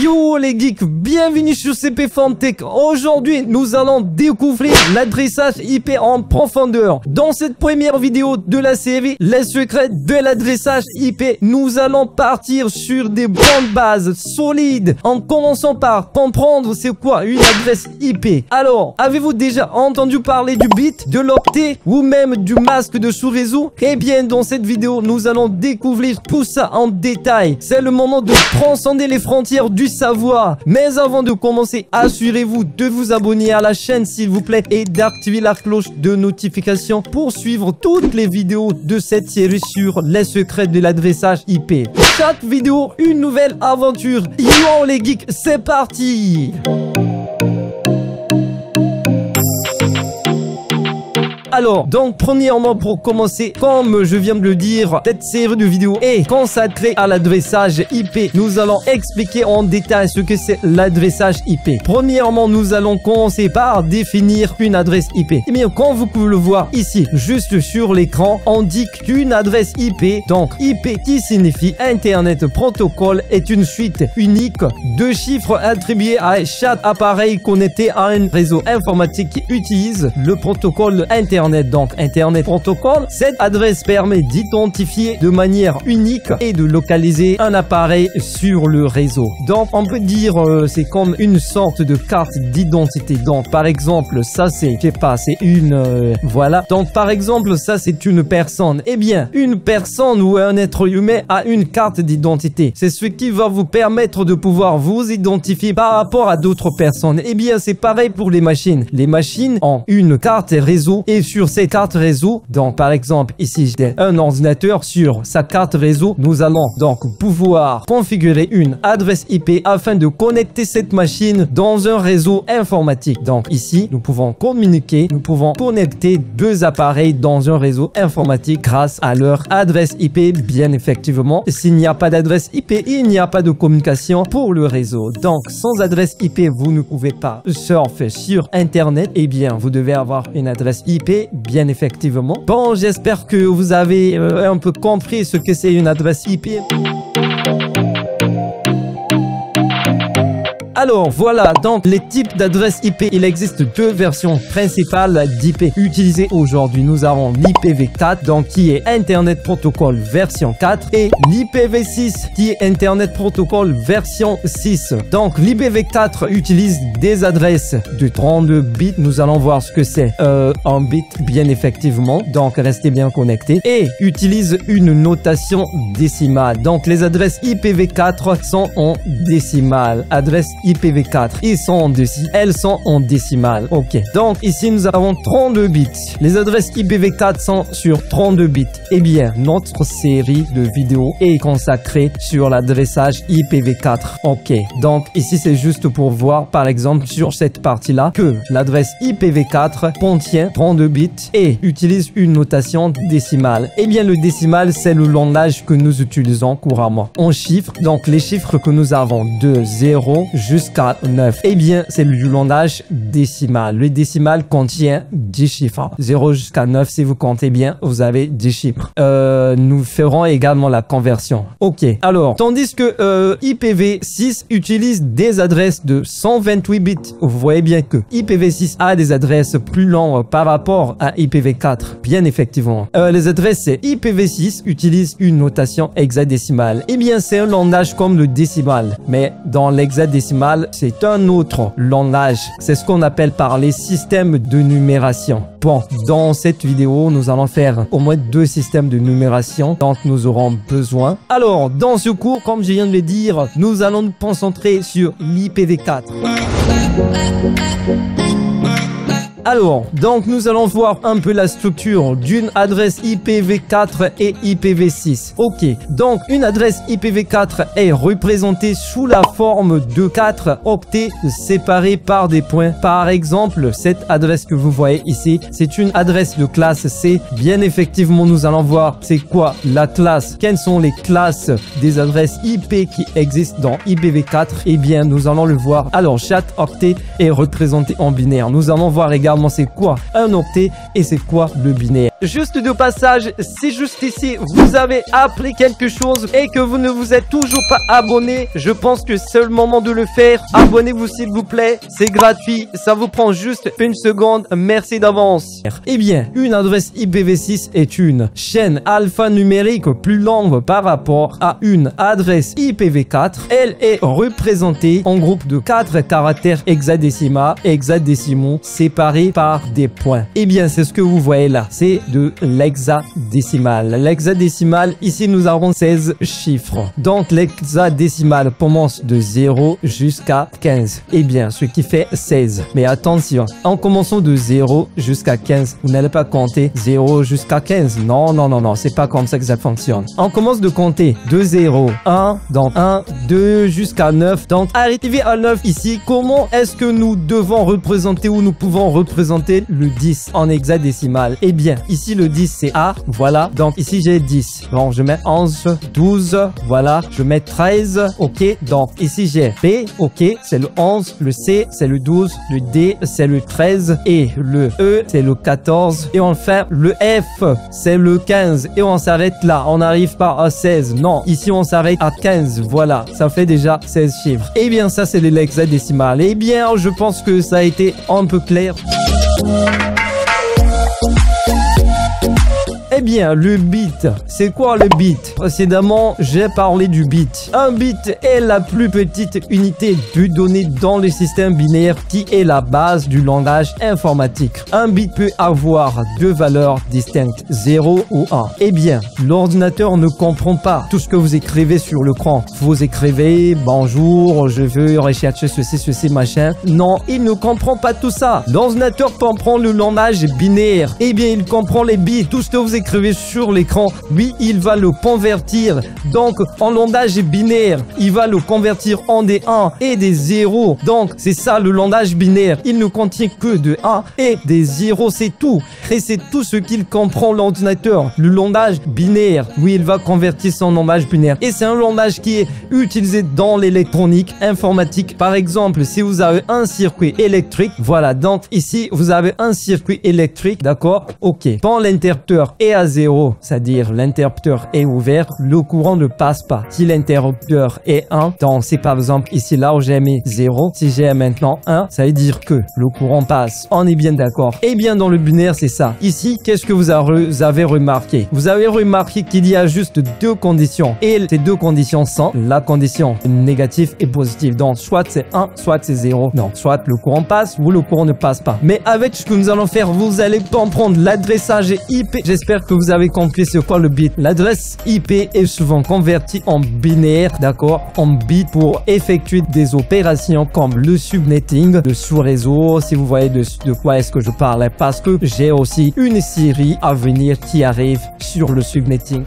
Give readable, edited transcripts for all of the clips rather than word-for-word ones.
Yo les geeks, bienvenue sur CP Fantech. Aujourd'hui, nous allons découvrir l'adressage IP en profondeur. Dans cette première vidéo de la série, les secrets de l'adressage IP, nous allons partir sur des bonnes bases solides en commençant par comprendre c'est quoi une adresse IP. Alors, avez-vous déjà entendu parler du bit, de l'octet ou même du masque de sous-réseau? Eh bien, dans cette vidéo, nous allons découvrir tout ça en détail. C'est le moment de transcender les frontières du savoir. Mais avant de commencer, assurez-vous de vous abonner à la chaîne s'il vous plaît et d'activer la cloche de notification pour suivre toutes les vidéos de cette série sur les secrets de l'adressage IP. Chaque vidéo, une nouvelle aventure. Yo les geeks, c'est parti! Alors, donc, premièrement, pour commencer, comme je viens de le dire, cette série de vidéos est consacrée à l'adressage IP. Nous allons expliquer en détail ce que c'est l'adressage IP. Premièrement, nous allons commencer par définir une adresse IP. Eh bien, comme vous pouvez le voir ici, juste sur l'écran, on dit qu'une adresse IP, donc IP qui signifie Internet Protocol, est une suite unique de chiffres attribués à chaque appareil connecté à un réseau informatique qui utilise le protocole Internet. Donc Internet Protocol, cette adresse permet d'identifier de manière unique et de localiser un appareil sur le réseau. Donc on peut dire c'est comme une sorte de carte d'identité. Donc par exemple ça c'est, je sais pas, c'est une voilà. Donc par exemple ça c'est une personne. Eh bien une personne ou un être humain a une carte d'identité. C'est ce qui va vous permettre de pouvoir vous identifier par rapport à d'autres personnes. Eh bien c'est pareil pour les machines. Les machines ont une carte réseau et sur cette carte réseau, donc par exemple ici j'ai un ordinateur, sur sa carte réseau nous allons donc pouvoir configurer une adresse IP afin de connecter cette machine dans un réseau informatique. Donc ici nous pouvons communiquer, nous pouvons connecter deux appareils dans un réseau informatique grâce à leur adresse IP. Bien effectivement, s'il n'y a pas d'adresse IP, il n'y a pas de communication pour le réseau. Donc sans adresse IP vous ne pouvez pas surfer sur internet. Eh bien vous devez avoir une adresse IP. Bien effectivement. Bon, j'espère que vous avez un peu compris ce que c'est une adresse IP. Alors voilà, donc les types d'adresses IP, il existe deux versions principales d'IP utilisées aujourd'hui. Nous avons l'IPv4, donc qui est Internet Protocol version 4, et l'IPv6 qui est Internet Protocol version 6. Donc l'IPv4 utilise des adresses de 32 bits. Nous allons voir ce que c'est un bit, bien effectivement. Donc restez bien connectés. Et utilise une notation décimale. Donc les adresses IPv4 sont en décimale. Adresse IPv4, elles sont en décimale. Ok. Donc ici nous avons 32 bits. Les adresses IPv4 sont sur 32 bits. Eh bien, notre série de vidéos est consacrée sur l'adressage IPv4. Ok. Donc ici c'est juste pour voir par exemple sur cette partie-là que l'adresse IPv4 contient 32 bits et utilise une notation décimale. Eh bien le décimal c'est le langage que nous utilisons couramment. En chiffres, donc les chiffres que nous avons de 0 jusqu'à 9. Eh bien, c'est du langage décimal. Le décimal contient 10 chiffres. 0 jusqu'à 9, si vous comptez bien, vous avez 10 chiffres. Nous ferons également la conversion. Ok. Alors, tandis que IPv6 utilise des adresses de 128 bits. Vous voyez bien que IPv6 a des adresses plus longues par rapport à IPv4. Bien effectivement. Les adresses IPv6 utilisent une notation hexadécimale. Eh bien, c'est un langage comme le décimal. Mais dans l'hexadécimal, c'est un autre langage. C'est ce qu'on appelle par les systèmes de numération. Bon, dans cette vidéo, nous allons faire au moins 2 systèmes de numération dont nous aurons besoin. Alors, dans ce cours, comme je viens de le dire, nous allons nous concentrer sur l'IPv4. Alors, donc nous allons voir un peu la structure d'une adresse IPv4 et IPv6. Ok, donc une adresse IPv4 est représentée sous la forme de 4 octets séparés par des points. Par exemple, cette adresse que vous voyez ici, c'est une adresse de classe C. Bien effectivement, nous allons voir c'est quoi la classe. Quelles sont les classes des adresses IP qui existent dans IPv4? Eh bien, nous allons le voir. Alors, chaque octet est représenté en binaire. Nous allons voir également également c'est quoi un octet et c'est quoi le binaire. Juste de passage, si juste ici vous avez appris quelque chose et que vous ne vous êtes toujours pas abonné, je pense que c'est le moment de le faire. Abonnez-vous s'il vous plaît, c'est gratuit, ça vous prend juste une seconde, merci d'avance. Eh bien, une adresse IPv6 est une chaîne alphanumérique plus longue par rapport à une adresse IPv4. Elle est représentée en groupe de 4 caractères hexadécimaux séparés par des points. Eh bien, c'est ce que vous voyez là, c'est de l'hexadécimal. L'hexadécimal, ici nous avons 16 chiffres. Donc l'hexadécimal commence de 0 jusqu'à 15. Eh bien, ce qui fait 16. Mais attention, en commençant de 0 jusqu'à 15, vous n'allez pas compter 0 jusqu'à 15. Non, non, non, non, c'est pas comme ça que ça fonctionne. On commence de compter de 0, 1, donc 1, 2 jusqu'à 9. Donc arrivé à 9 ici, comment est-ce que nous devons représenter ou nous pouvons représenter le 10 en hexadécimal? Eh bien, ici le 10 c'est A, voilà. Donc ici j'ai 10. Donc je mets 11, 12, voilà. Je mets 13, ok. Donc ici j'ai B, ok, c'est le 11. Le C c'est le 12. Le D c'est le 13. Et le E c'est le 14. Et enfin le F c'est le 15. Et on s'arrête là. On n'arrive pas à 16. Non, ici on s'arrête à 15. Voilà, ça fait déjà 16 chiffres. Eh bien ça c'est l'hexadécimal. Eh bien je pense que ça a été un peu clair. Eh bien, le bit, c'est quoi le bit? Précédemment, j'ai parlé du bit. Un bit est la plus petite unité de données dans le système binaire qui est la base du langage informatique. Un bit peut avoir deux valeurs distinctes, 0 ou 1. Eh bien, l'ordinateur ne comprend pas tout ce que vous écrivez sur l'écran. Vous écrivez « Bonjour, je veux rechercher ceci, machin ». Non, il ne comprend pas tout ça. L'ordinateur comprend le langage binaire. Eh bien, il comprend les bits. Tout ce que vous écrivez sur l'écran, lui, il va le convertir donc en langage binaire. Il va le convertir en des 1 et des 0. Donc, c'est ça le langage binaire. Il ne contient que de 1 et des 0, c'est tout. Et c'est tout ce qu'il comprend l'ordinateur. Le langage binaire, oui, il va convertir son langage binaire. Et c'est un langage qui est utilisé dans l'électronique, informatique. Par exemple, si vous avez un circuit électrique, voilà, donc ici, vous avez un circuit électrique, d'accord? Ok. Quand l'interrupteur est à 0, c'est-à-dire l'interrupteur est ouvert, le courant ne passe pas. Si l'interrupteur est 1, donc c'est par exemple ici là où j'ai mis 0, si j'ai maintenant 1, ça veut dire que le courant passe. On est bien d'accord. Et bien dans le binaire, c'est ça. Ici, qu'est-ce que vous avez remarqué? Vous avez remarqué qu'il y a juste deux conditions. Et ces deux conditions sont la condition négative et positive. Donc soit c'est 1, soit c'est 0. Donc soit le courant passe ou le courant ne passe pas. Mais avec ce que nous allons faire, vous allez comprendre l'adressage IP. J'espère que vous avez compris c'est quoi le bit. L'adresse IP est souvent convertie en binaire, d'accord, en bit pour effectuer des opérations comme le subnetting, le sous-réseau, si vous voyez de quoi est-ce que je parle, parce que j'ai aussi une série à venir qui arrive sur le subnetting.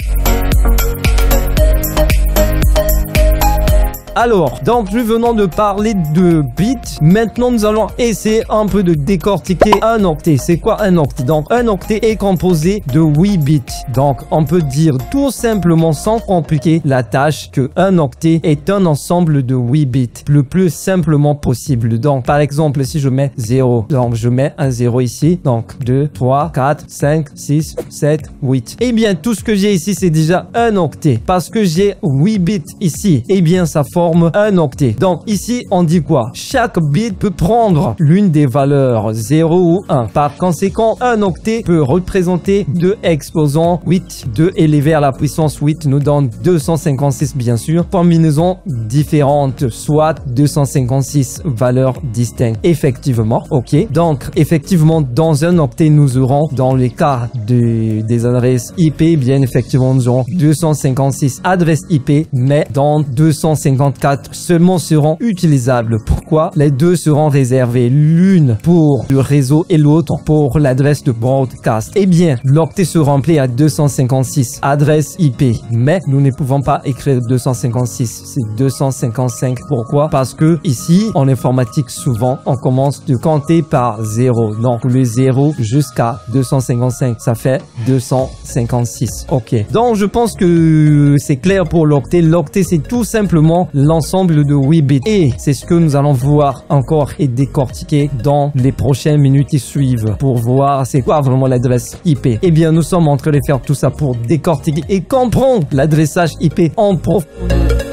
Alors, donc nous venons de parler de bits. Maintenant, nous allons essayer un peu de décortiquer un octet. C'est quoi un octet? Donc, un octet est composé de 8 bits. Donc, on peut dire tout simplement, sans compliquer la tâche, que un octet est un ensemble de 8 bits, le plus simplement possible. Donc, par exemple, si je mets 0, donc je mets un 0 ici. Donc, 2, 3, 4, 5, 6, 7, 8. Eh bien, tout ce que j'ai ici, c'est déjà un octet. Parce que j'ai 8 bits ici, eh bien, ça forme un octet. Donc ici, on dit quoi? Chaque bit peut prendre l'une des valeurs 0 ou 1. Par conséquent, un octet peut représenter 2 exposants 8. 2 élevé à la puissance 8 nous donne 256 bien sûr. Combinaisons différentes, soit 256 valeurs distinctes. Effectivement, ok. Donc effectivement, dans un octet, nous aurons, dans les cas des adresses IP, bien effectivement, nous aurons 256 adresses IP, mais dans 254 seulement seront utilisables. Pourquoi? Les deux seront réservés, l'une pour le réseau et l'autre pour l'adresse de broadcast. Eh bien, l'octet se remplit à 256 adresses IP, mais nous ne pouvons pas écrire 256, c'est 255. Pourquoi? Parce que ici, en informatique, souvent, on commence de compter par 0. Donc, le 0 jusqu'à 255, ça fait 256. Ok. Donc, je pense que c'est clair pour l'octet. L'octet, c'est tout simplement l'ensemble de Weebit. Et c'est ce que nous allons voir encore et décortiquer dans les prochaines minutes qui suivent pour voir c'est quoi vraiment l'adresse IP. Eh bien, nous sommes en train de faire tout ça pour décortiquer et comprendre l'adressage IP en profondeur.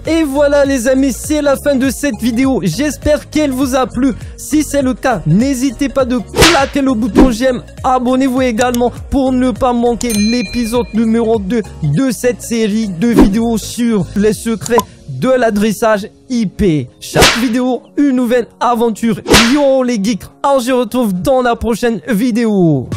Et voilà les amis, c'est la fin de cette vidéo. J'espère qu'elle vous a plu. Si c'est le cas, n'hésitez pas de claquer le bouton j'aime. Abonnez-vous également pour ne pas manquer l'épisode numéro 2 de cette série de vidéos sur les secrets de l'adressage IP. Chaque vidéo, une nouvelle aventure. Yo les geeks, on se retrouve dans la prochaine vidéo.